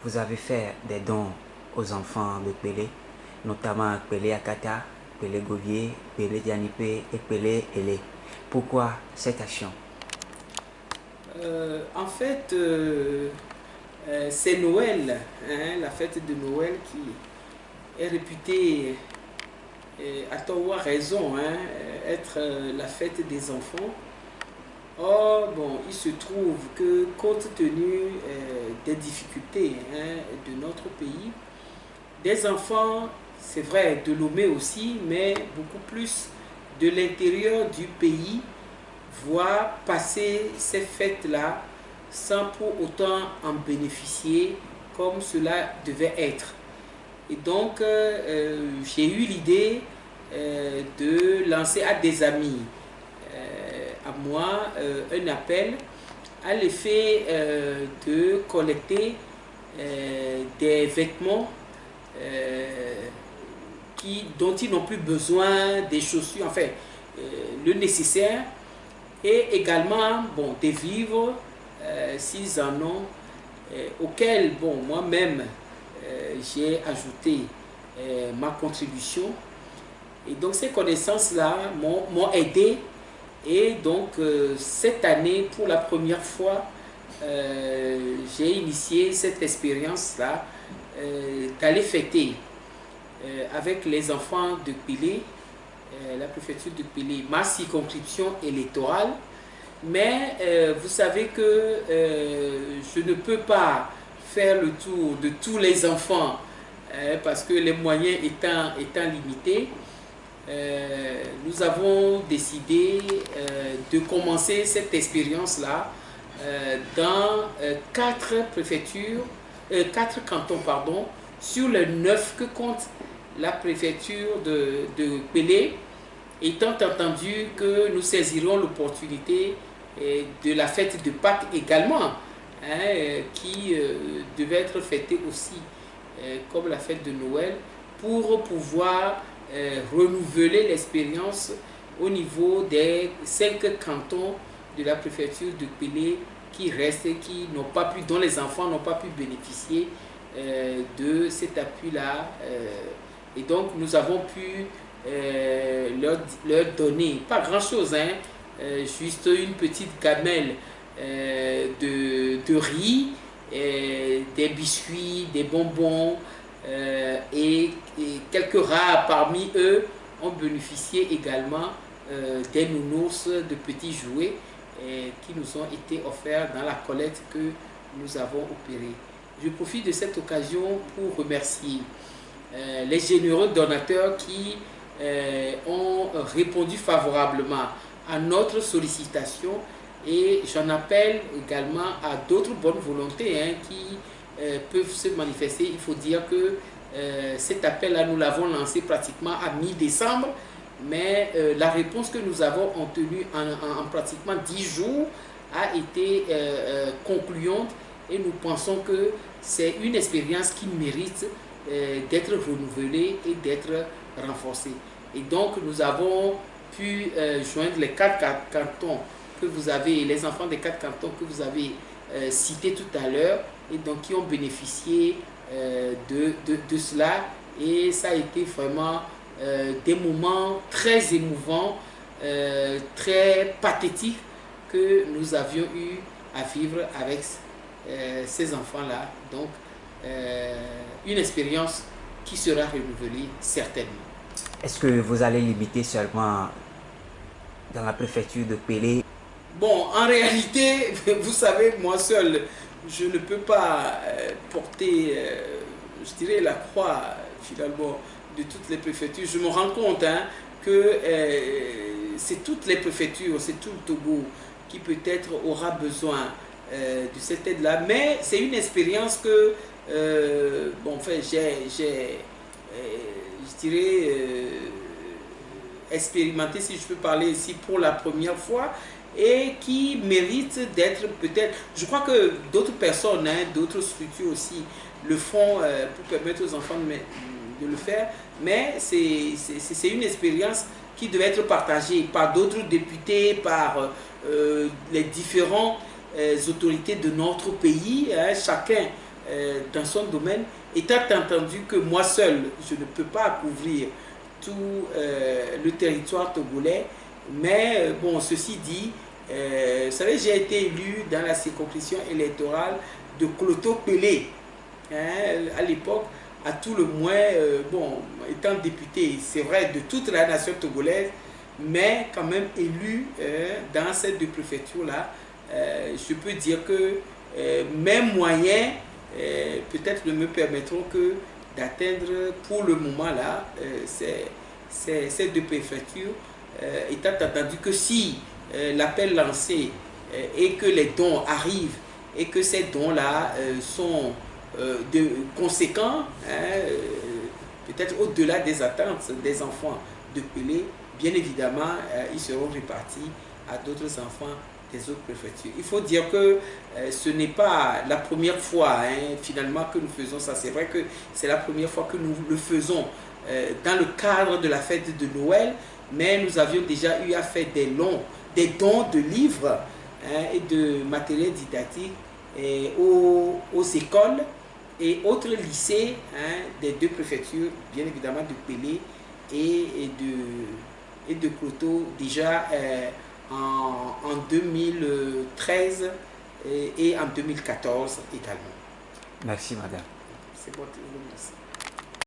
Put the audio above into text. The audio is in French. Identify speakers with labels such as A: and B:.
A: vous avez fait des dons aux enfants de Pelé, notamment Pelé Akata, Pelé Govier, Pelé Dianipé et Pelé Elé. Pourquoi cette action?
B: En fait, c'est Noël, hein, la fête de Noël qui est réputée, à tort ou à raison, hein, être la fête des enfants. Or, bon, il se trouve que compte tenu des difficultés, hein, de notre pays, des enfants, c'est vrai, de Lomé aussi, mais beaucoup plus de l'intérieur du pays, voient passer ces fêtes-là sans pour autant en bénéficier comme cela devait être. Et donc, j'ai eu l'idée de lancer à des amis, à moi, un appel à l'effet de collecter des vêtements dont ils n'ont plus besoin, des chaussures, enfin, le nécessaire, et également, bon, des vivres, s'ils en ont, auxquels, bon, moi-même, j'ai ajouté ma contribution. Et donc, ces connaissances-là m'ont aidé. Et donc, cette année, pour la première fois, j'ai initié cette expérience-là d'aller fêter avec les enfants de Pelé, la préfecture de Pelé, ma circonscription électorale. Mais vous savez que je ne peux pas faire le tour de tous les enfants parce que les moyens étant limités. Nous avons décidé de commencer cette expérience-là dans quatre cantons, pardon, sur les 9 que compte la préfecture de Pelé, étant entendu que nous saisirons l'opportunité de la fête de Pâques également, hein, qui devait être fêtée aussi comme la fête de Noël, pour pouvoir renouveler l'expérience au niveau des 5 cantons de la préfecture de Pelé qui restent, dont les enfants n'ont pas pu bénéficier de cet appui-là. Et donc nous avons pu leur donner, pas grand-chose, hein, juste une petite gamelle de riz, des biscuits, des bonbons, et quelques rares parmi eux ont bénéficié également des nounours, de petits jouets qui nous ont été offerts dans la collecte que nous avons opérée. Je profite de cette occasion pour remercier les généreux donateurs qui ont répondu favorablement à notre sollicitation, et j'en appelle également à d'autres bonnes volontés, hein, qui peuvent se manifester. Il faut dire que cet appel-là, nous l'avons lancé pratiquement à mi-décembre, mais la réponse que nous avons obtenue en pratiquement 10 jours a été concluante, et nous pensons que c'est une expérience qui mérite d'être renouvelée et d'être renforcée. Et donc nous avons pu joindre les 4 cantons que vous avez, les enfants des 4 cantons que vous avez cités tout à l'heure, et donc qui ont bénéficié de cela. Et ça a été vraiment des moments très émouvants, très pathétiques, que nous avions eu à vivre avec ces enfants-là. Donc, une expérience qui sera renouvelée certainement.
A: Est-ce que vous allez limiter seulement dans la préfecture de Pelé?
B: Bon, en réalité, vous savez, moi seul, je ne peux pas porter, je dirais, la croix, finalement, de toutes les préfectures. Je me rends compte, hein, que c'est toutes les préfectures, c'est tout le Togo qui peut-être aura besoin de cette aide-là. Mais c'est une expérience que, bon, enfin, j'ai je dirais, expérimenté, si je peux parler ici, pour la première fois, et qui mérite d'être peut-être... Je crois que d'autres personnes, hein, d'autres structures aussi le font pour permettre aux enfants de le faire, mais c'est une expérience qui devait être partagée par d'autres députés, par les différentes autorités de notre pays, hein, chacun dans son domaine, étant entendu que moi seul, je ne peux pas couvrir tout le territoire togolais, mais bon, ceci dit, vous savez, j'ai été élu dans la circonscription électorale de Cloto Pelé, hein, à l'époque, à tout le moins, bon, étant député, c'est vrai, de toute la nation togolaise, mais quand même élu dans ces deux préfectures-là, je peux dire que mes moyens peut-être ne me permettront que d'atteindre pour le moment-là ces deux préfectures, étant entendu que si l'appel lancé et que les dons arrivent et que ces dons-là sont conséquents, hein, peut-être au-delà des attentes des enfants de Pelé, bien évidemment, ils seront répartis à d'autres enfants des autres préfectures. Il faut dire que ce n'est pas la première fois, hein, finalement, que nous faisons ça. C'est vrai que c'est la première fois que nous le faisons dans le cadre de la fête de Noël, mais nous avions déjà eu à faire des dons de livres, hein, et de matériel didactique aux écoles et autres lycées, hein, des deux préfectures, bien évidemment de Pelé et de Cloto, déjà en 2013 et en 2014 également.
A: Merci, madame.
B: C'est bon, merci.